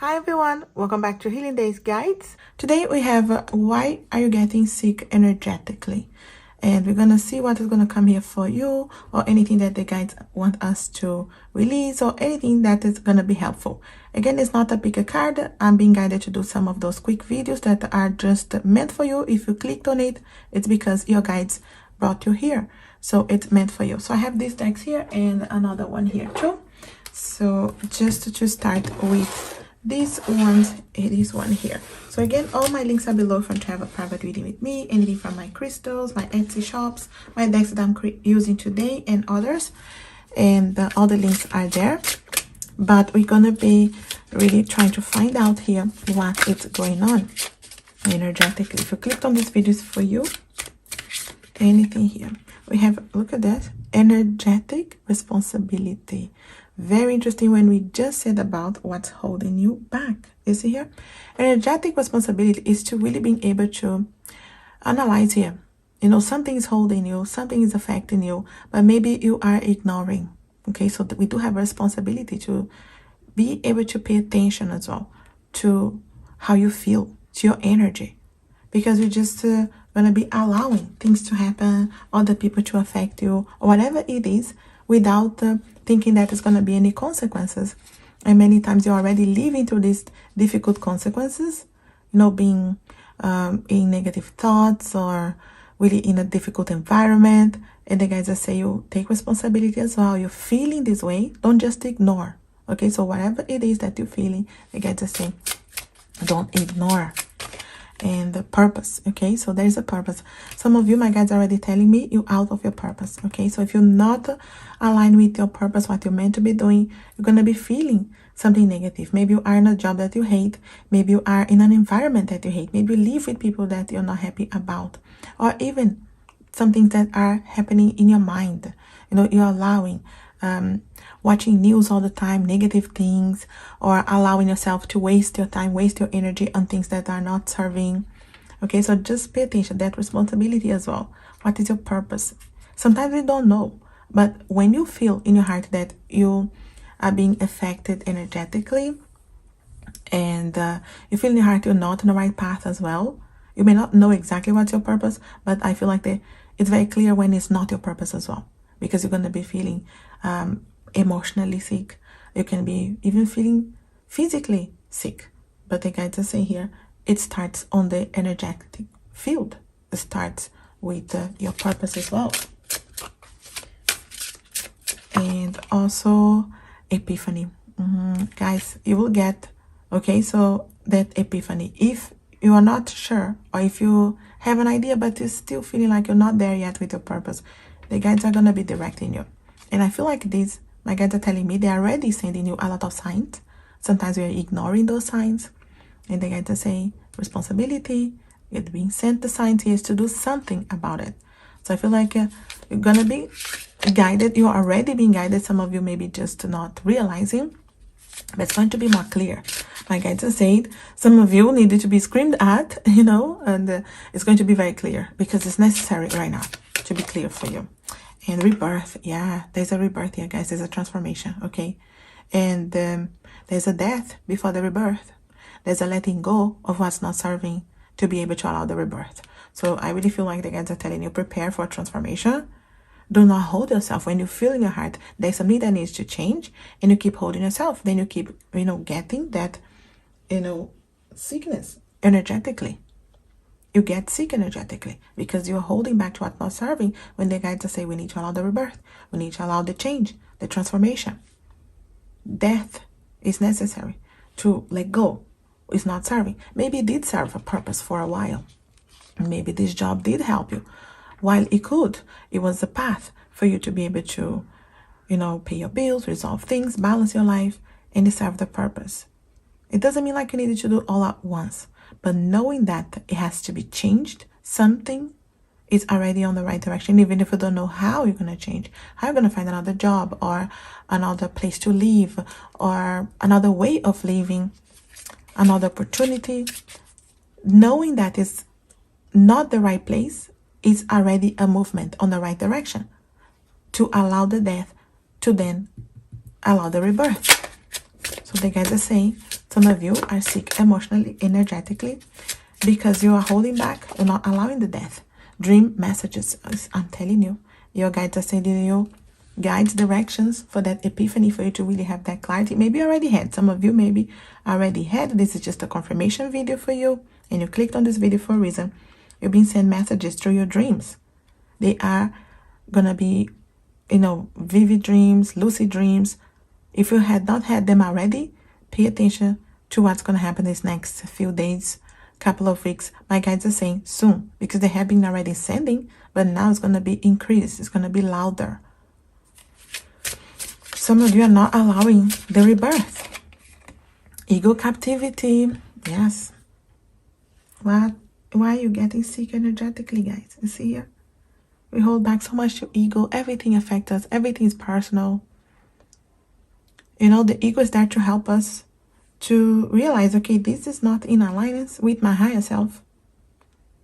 Hi everyone, welcome back to Healing Days Guides. Today we have why are you getting sick energetically? And we're going to see what is going to come here for you, or anything that the guides want us to release, or anything that is going to be helpful. Again, it's not a pick a card. I'm being guided to do some of those quick videos that are just meant for you. If you clicked on it, it's because your guides brought you here. So it's meant for you. So I have these decks here and another one here too. So just to start with this one here. So again, all my links are below for to have a private reading with me, anything from my crystals, my Etsy shops, my decks that I'm using today, and others, and all the links are there. But we're gonna be really trying to find out here what is going on energetically. If you clicked on this video, it's for you. Anything here we have, look at that, energetic responsibility. Very interesting when we just said about what's holding you back. You see here, energetic responsibility is to really being able to analyze here. You know, something is holding you, something is affecting you, but maybe you are ignoring. Okay, so we do have a responsibility to be able to pay attention as well to how you feel, to your energy, because you're just gonna be allowing things to happen, other people to affect you, or whatever it is, without thinking that it's going to be any consequences. And many times you're already living through these difficult consequences, you know, being in negative thoughts or really in a difficult environment. And the guys just say you take responsibility as well. You're feeling this way, don't just ignore. Okay, so whatever it is that you're feeling, the guys just say don't ignore. And the purpose, okay, so there's a purpose. Some of you, my guides, are already telling me you're out of your purpose. Okay, so if you're not aligned with your purpose, what you're meant to be doing, you're going to be feeling something negative. Maybe you are in a job that you hate, maybe you are in an environment that you hate, maybe you live with people that you're not happy about, or even some things that are happening in your mind. You know, you're allowing watching news all the time, negative things, or allowing yourself to waste your time, waste your energy on things that are not serving. Okay, so just pay attention, that responsibility as well. What is your purpose? Sometimes we don't know, but when you feel in your heart that you are being affected energetically, and you feel in your heart you're not on the right path as well, you may not know exactly what's your purpose, but I feel like it's very clear when it's not your purpose as well, because you're going to be feeling emotionally sick. You can be even feeling physically sick. But the guides are saying here, it starts on the energetic field. It starts with your purpose as well. And also epiphany. Guys, you will get, okay, so that epiphany, if you are not sure, or if you have an idea but you're still feeling like you're not there yet with your purpose, the guides are going to be directing you. And I feel like this, my guides are telling me they're already sending you a lot of signs. Sometimes we are ignoring those signs, and the guides are saying responsibility, you're being sent the signs here to do something about it. So I feel like you're gonna be guided. You're already being guided. Some of you maybe just not realizing, but it's going to be more clear. My guides are saying some of you needed to be screamed at, you know, and it's going to be very clear, because it's necessary right now to be clear for you. And rebirth, yeah, there's a rebirth here, guys. There's a transformation, okay? And there's a death before the rebirth. There's a letting go of what's not serving to be able to allow the rebirth. So I really feel like the guides are telling you, prepare for a transformation. Do not hold yourself. When you feel in your heart there's something that needs to change, and you keep holding yourself, then you keep, you know, getting that, you know, sickness energetically. You get sick energetically because you're holding back to what's not serving, when the guides say we need to allow the rebirth. We need to allow the change, the transformation. Death is necessary to let go. It's not serving. Maybe it did serve a purpose for a while. Maybe this job did help you. While it could, it was a path for you to be able to, you know, pay your bills, resolve things, balance your life, and it served the purpose. It doesn't mean like you needed to do all at once. But knowing that it has to be changed, something is already on the right direction, even if you don't know how you're going to change, how you're going to find another job, or another place to live, or another way of living, another opportunity. Knowing that is not the right place is already a movement on the right direction to allow the death, to then allow the rebirth. So the guides are saying, Some of you are sick emotionally, energetically, because you are holding back. You're not allowing the death. Dream messages, I'm telling you. Your guides are sending you guides, directions for that epiphany, for you to really have that clarity. Maybe you already had. Some of you maybe already had. This is just a confirmation video for you. And you clicked on this video for a reason. You're being sent messages through your dreams. They are going to be, you know, vivid dreams, lucid dreams. If you had not had them already, pay attention to what's going to happen these next few days, couple of weeks. My guides are saying soon, because they have been already sending, but now it's going to be increased. It's going to be louder. Some of you are not allowing the rebirth. Ego captivity. Yes. What? Why are you getting sick energetically, guys? You see here? We hold back so much to ego. Everything affects us. Everything is personal. You know, the ego is there to help us to realize, okay, this is not in alignment with my higher self.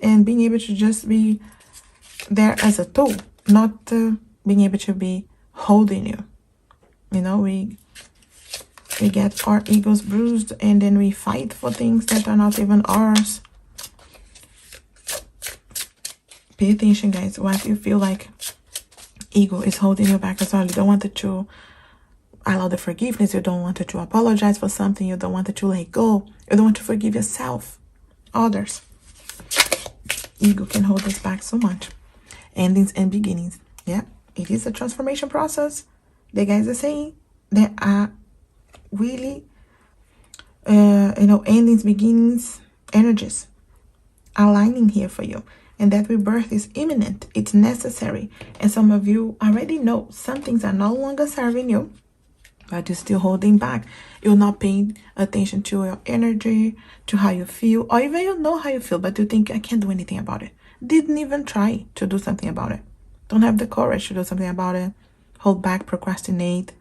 And being able to just be there as a tool, not being able to be holding you. You know, we get our egos bruised, and then we fight for things that are not even ours. Pay attention, guys. What you feel like ego is holding you back as well. You don't want it to allow the forgiveness. You don't want it to apologize for something. You don't want it to let go. You don't want to forgive yourself, others. Ego can hold us back so much. Endings and beginnings. Yeah, it is a transformation process. The guys are saying there are really, you know, endings, beginnings, energies aligning here for you. And that rebirth is imminent. It's necessary. And some of you already know some things are no longer serving you, but you're still holding back. You're not paying attention to your energy, to how you feel, or even you know how you feel, but you think, I can't do anything about it. Didn't even try to do something about it. Don't have the courage to do something about it. Hold back, procrastinate.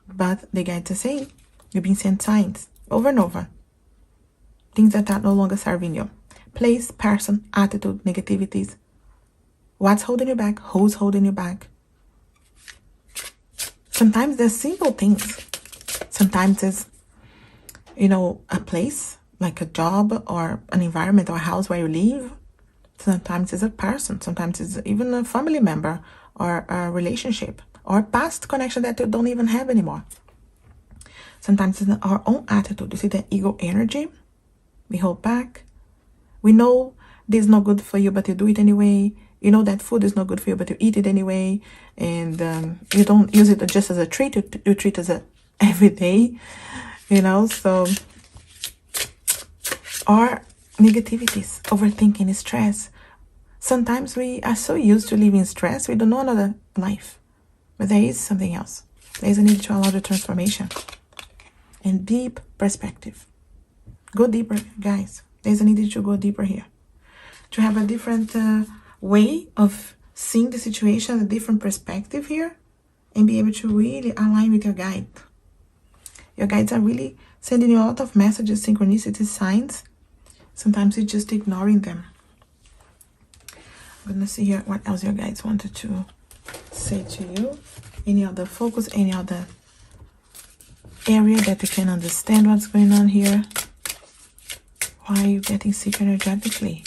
But the guides are saying, you've been sent signs over and over. Things that are no longer serving you. Place, person, attitude, negativities. What's holding you back? Who's holding you back? Sometimes there's simple things. Sometimes it's, you know, a place, like a job or an environment or a house where you live. Sometimes it's a person. Sometimes it's even a family member or a relationship or a past connection that you don't even have anymore. Sometimes it's our own attitude. You see that ego energy? We hold back. We know this is not good for you, but you do it anyway. You know that food is not good for you, but you eat it anyway. And you don't use it just as a treat. You treat it as a every day, you know. So, or negativities, overthinking, stress. Sometimes we are so used to living stress, we don't know another life. But there is something else. There is a need to allow the transformation. And deep perspective. Go deeper, guys. There's a need to go deeper here. To have a different way of seeing the situation, a different perspective here. And be able to really align with your guide. Your guides are really sending you a lot of messages, synchronicities, signs. Sometimes you're just ignoring them. I'm going to see here what else your guides wanted to say to you. Any other focus, any other area that you can understand what's going on here. Why are you getting sick energetically?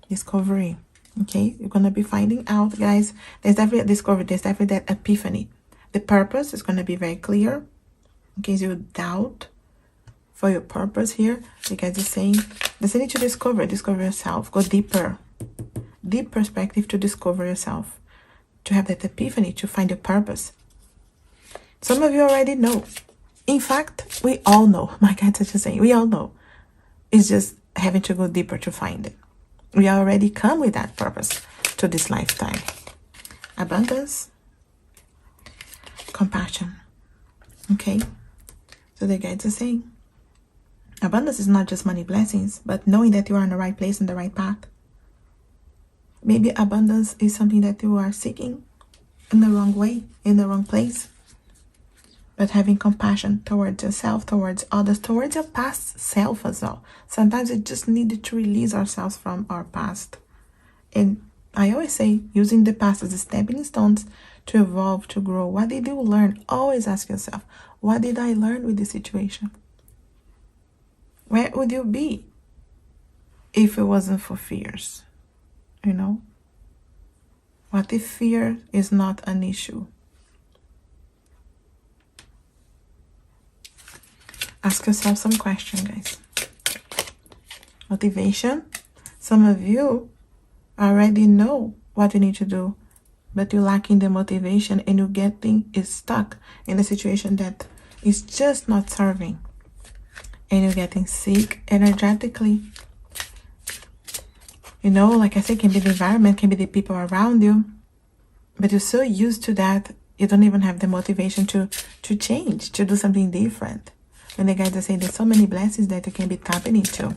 Discovery. Okay, you're going to be finding out, guys. There's definitely a discovery. There's definitely that epiphany. The purpose is going to be very clear. In case you doubt for your purpose here, you guys are saying, there's a need to discover yourself. Go deeper. Deep perspective to discover yourself. To have that epiphany, to find your purpose. Some of you already know. In fact, we all know. My guides are just saying, we all know. It's just having to go deeper to find it. We already come with that purpose to this lifetime. Abundance. Compassion. Okay. So the guides are saying, abundance is not just money, blessings, but knowing that you are in the right place, in the right path. Maybe abundance is something that you are seeking in the wrong way, in the wrong place. But having compassion towards yourself, towards others, towards your past self as well. Sometimes we just needed to release ourselves from our past. And I always say, using the past as a stepping stones to evolve, to grow. What did you learn? Always ask yourself, what did I learn with this situation? Where would you be if it wasn't for fears? You know? What if fear is not an issue? Ask yourself some questions, guys. Motivation. Some of you already know what you need to do, but you're lacking the motivation and you're getting stuck in a situation that is just not serving. And you're getting sick energetically. You know, like I said, can be the environment, can be the people around you. But you're so used to that, you don't even have the motivation to change, to do something different. When the guides are saying there's so many blessings that you can be tapping into.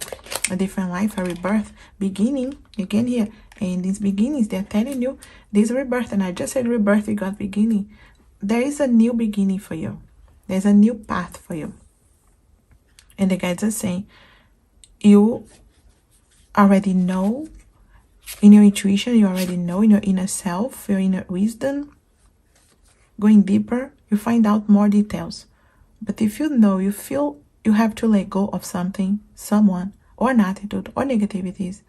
A different life, a rebirth, beginning. You can hear. And these beginnings, they're telling you this rebirth. And I just said rebirth, you got beginning. There is a new beginning for you. There's a new path for you. And the guides are saying, you already know in your intuition, you already know in your inner self, your inner wisdom. Going deeper, you find out more details. But if you know, you feel you have to let go of something, someone, or an attitude, or negativities,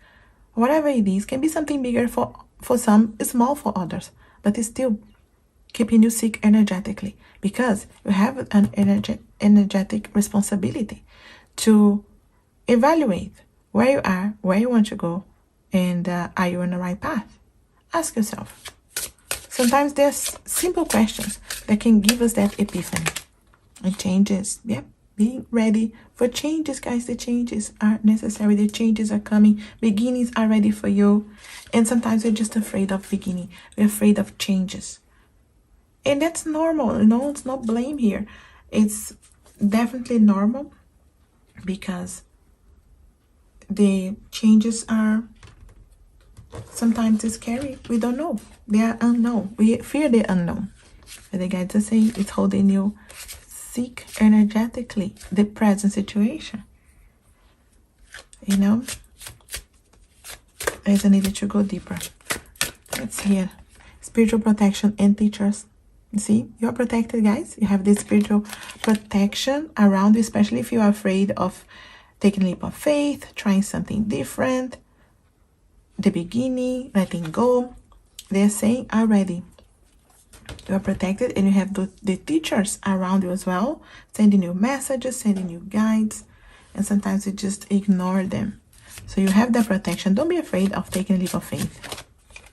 whatever it is, can be something bigger for some, small for others, but it's still keeping you sick energetically, because you have an energetic responsibility to evaluate where you are, where you want to go, and are you on the right path? Ask yourself. Sometimes there's simple questions that can give us that epiphany. And changes, yep. Being ready for changes, guys. The changes are necessary. The changes are coming. Beginnings are ready for you. And sometimes we're just afraid of beginning. We're afraid of changes. And that's normal. No, it's not blame here. It's definitely normal, because the changes are sometimes scary. We don't know. They are unknown. We fear the unknown. But the guides are saying it's holding you sick energetically, the present situation. You know, there's a need to go deeper. Let's hear spiritual protection and teachers. You see, you're protected, guys. You have this spiritual protection around you, especially if you're afraid of taking a leap of faith, trying something different, the beginning, letting go. They're saying already you are protected, and you have the teachers around you as well, sending you messages, sending you guides, and sometimes you just ignore them. So you have that protection. Don't be afraid of taking a leap of faith.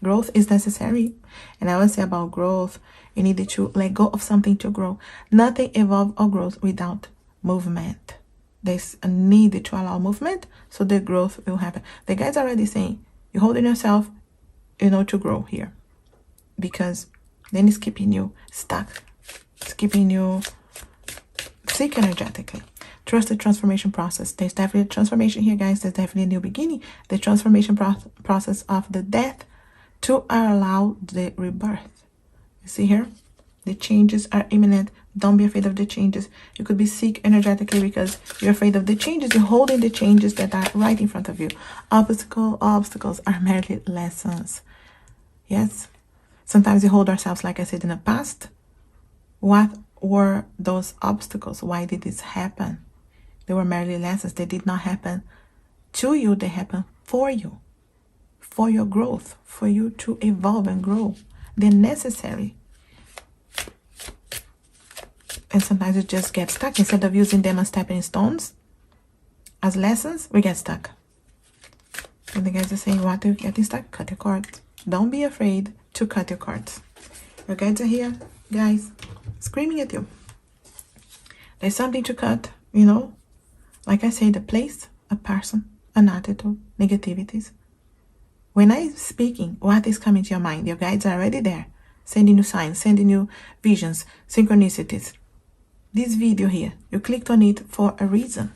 Growth is necessary. And I always say about growth, you need to let go of something to grow. Nothing evolves or grows without movement. There's a need to allow movement, so the growth will happen. The guys are already saying, you're holding yourself, you know, to grow here. Because then it's keeping you stuck. It's keeping you sick energetically. Trust the transformation process. There's definitely a transformation here, guys. There's definitely a new beginning. The transformation process of the death to allow the rebirth. You see here? The changes are imminent. Don't be afraid of the changes. You could be sick energetically because you're afraid of the changes. You're holding the changes that are right in front of you. Obstacles are merely lessons. Yes? Sometimes we hold ourselves, like I said, in the past. What were those obstacles? Why did this happen? They were merely lessons. They did not happen to you. They happened for you. For your growth. For you to evolve and grow. They're necessary. And sometimes we just get stuck. Instead of using them as stepping stones, as lessons, we get stuck. And the guys are saying, what are you getting stuck? Cut your cords. Don't be afraid to cut your cords. Your guides are here, guys, screaming at you. There's something to cut, you know. Like I said, a place, a person, an attitude, negativities. When I'm speaking, what is coming to your mind? Your guides are already there, sending you signs, sending you visions, synchronicities. This video here, you clicked on it for a reason.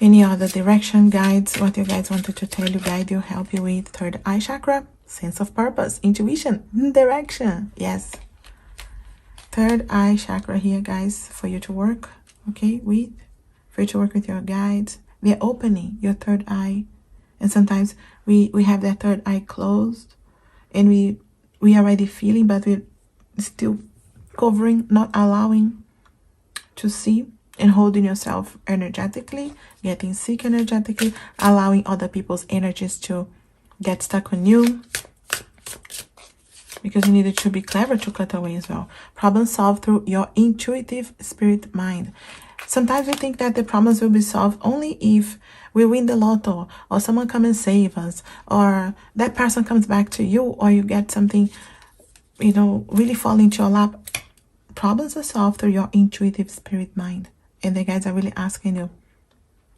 Any other direction, guides, what your guides wanted to tell you, guide you, help you with? Third eye chakra, sense of purpose, intuition, direction. Yes. Third eye chakra here, guys, for you to work, okay, with. For you to work with your guides. They're opening your third eye. And sometimes we have that third eye closed. And we are already feeling, but we're still covering, not allowing to see. and holding yourself energetically, getting sick energetically, allowing other people's energies to get stuck on you, because you needed to be clever to cut away as well. Problem solved through your intuitive spirit mind. Sometimes we think that the problems will be solved only if we win the lotto, or someone come and save us, or that person comes back to you, or you get something, you know, really fall into your lap. Problems are solved through your intuitive spirit mind. And the guides are really asking you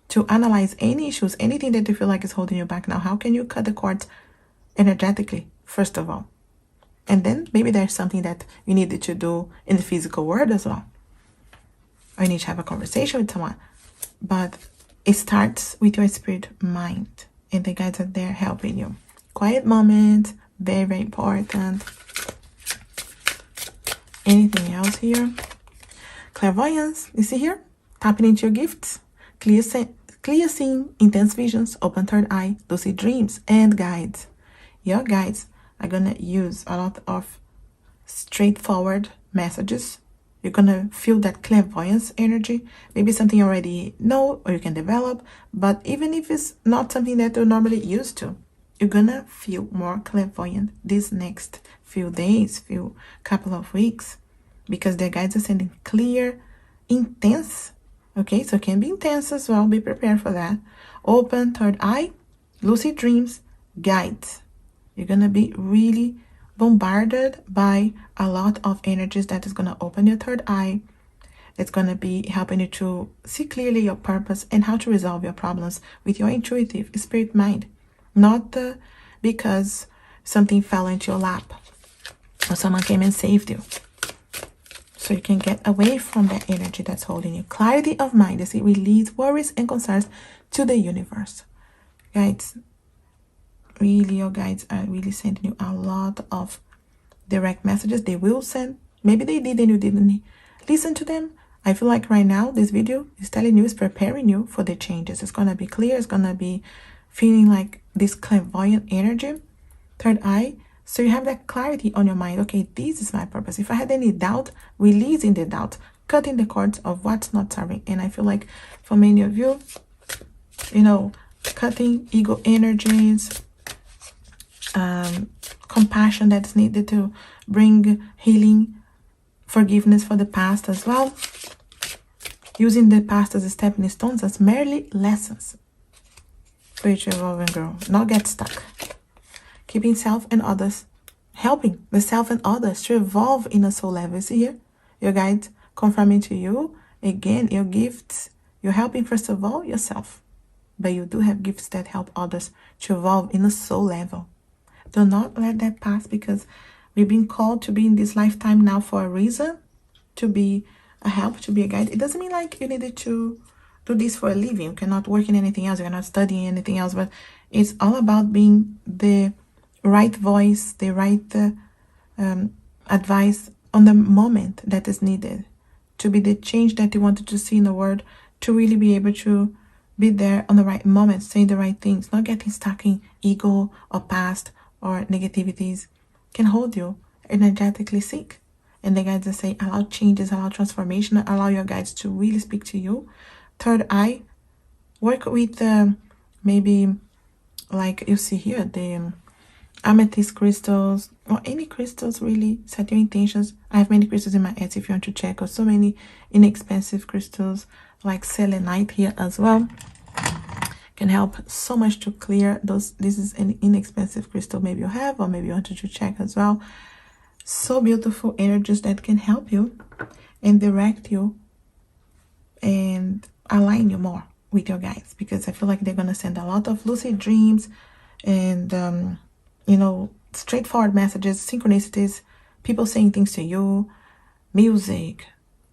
to analyze any issues, anything that you feel like is holding you back now. How can you cut the cords energetically, first of all? And then maybe there's something that you needed to do in the physical world as well. Or you need to have a conversation with someone. But it starts with your spirit mind. And the guides are there helping you. Quiet moment, very, very important. Anything else here? Clairvoyance, you see here? Tapping into your gifts. Clear seeing, intense visions, open third eye, lucid dreams, and guides. Your guides are going to use a lot of straightforward messages. You're going to feel that clairvoyance energy. Maybe something you already know or you can develop. But even if it's not something that you're normally used to, you're going to feel more clairvoyant these next few days, few couple of weeks. Because their guides are sending clear, intense. Okay, so it can be intense as well. Be prepared for that. Open third eye, lucid dreams, guides. You're going to be really bombarded by a lot of energies that is going to open your third eye. It's going to be helping you to see clearly your purpose and how to resolve your problems with your intuitive spirit mind. Not because something fell into your lap or someone came and saved you. So you can get away from that energy that's holding you. Clarity of mind. You see, release worries and concerns to the universe. Guides, really, your guides are really sending you a lot of direct messages. They will send. Maybe they did and you didn't listen to them. I feel like right now, this video is telling you, is preparing you for the changes. It's going to be clear. It's going to be feeling like this clairvoyant energy. Third eye. So you have that clarity on your mind. Okay, this is my purpose. If I had any doubt, releasing the doubt, cutting the cords of what's not serving. And I feel like for many of you, you know, cutting ego energies, compassion that's needed to bring healing, forgiveness for the past as well. Using the past as stepping stones, as merely lessons for you to evolve and grow. Not get stuck. Keeping self and others, helping the self and others to evolve in a soul level. See here, your guide confirming to you, again, your gifts. You're helping, first of all, yourself. But you do have gifts that help others to evolve in a soul level. Do not let that pass, because we've been called to be in this lifetime now for a reason, to be a help, to be a guide. It doesn't mean like you needed to do this for a living. You cannot work in anything else. You cannot study anything else. But it's all about being the right voice, the right advice on the moment that is needed, to be the change that you wanted to see in the world, to really be able to be there on the right moment, saying the right things, not getting stuck in ego or past or negativities. Can hold you energetically sick. And the guides that say allow changes, allow transformation, allow your guides to really speak to you. Third eye, work with maybe like you see here, the amethyst crystals, or any crystals. Really set your intentions. I have many crystals in my Etsy if you want to check, or so many inexpensive crystals like selenite here as well. Can help so much to clear those. This is an inexpensive crystal maybe you have, or maybe you wanted to check as well. So beautiful energies that can help you and direct you and align you more with your guides, because I feel like they're going to send a lot of lucid dreams and you know, straightforward messages, synchronicities, people saying things to you, music,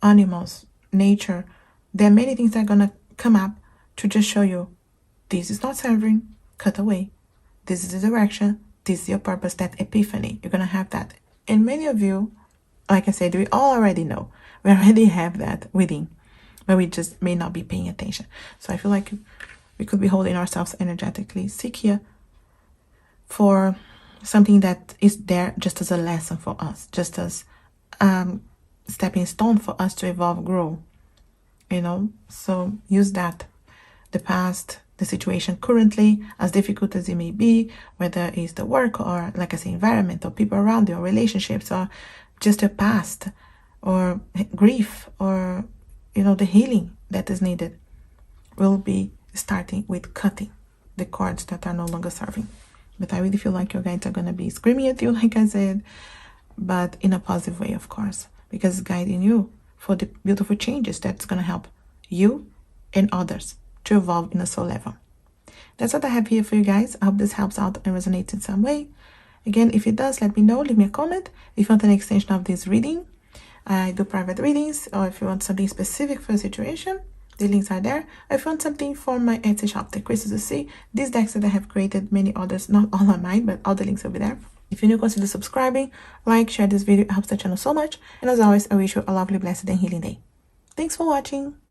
animals, nature. There are many things that are going to come up to just show you this is not serving, cut away. This is the direction, this is your purpose, that epiphany. You're going to have that. And many of you, like I said, we all already know. We already have that within, but we just may not be paying attention. So I feel like we could be holding ourselves energetically sick here for something that is there just as a lesson for us, just as stepping stone for us to evolve, grow, So use that, the past, the situation currently, as difficult as it may be, whether it's the work or, like I say, environment or people around you or relationships or just your past or grief or, the healing that is needed. We'll be starting with cutting the cords that are no longer serving. But I really feel like your guides are going to be screaming at you, like I said, but in a positive way, of course, because it's guiding you for the beautiful changes that's going to help you and others to evolve in a soul level. That's what I have here for you guys. I hope this helps out and resonates in some way. Again, if it does, let me know. Leave me a comment. If you want an extension of this reading, I do private readings, or if you want something specific for a situation, the links are there. Or if you want something for my Etsy shop, the Crystals to See, these decks that I have created, many others, not all are mine, but all the links will be there. If you're new, consider subscribing, like, share this video. It helps the channel so much. And as always, I wish you a lovely, blessed, and healing day. Thanks for watching.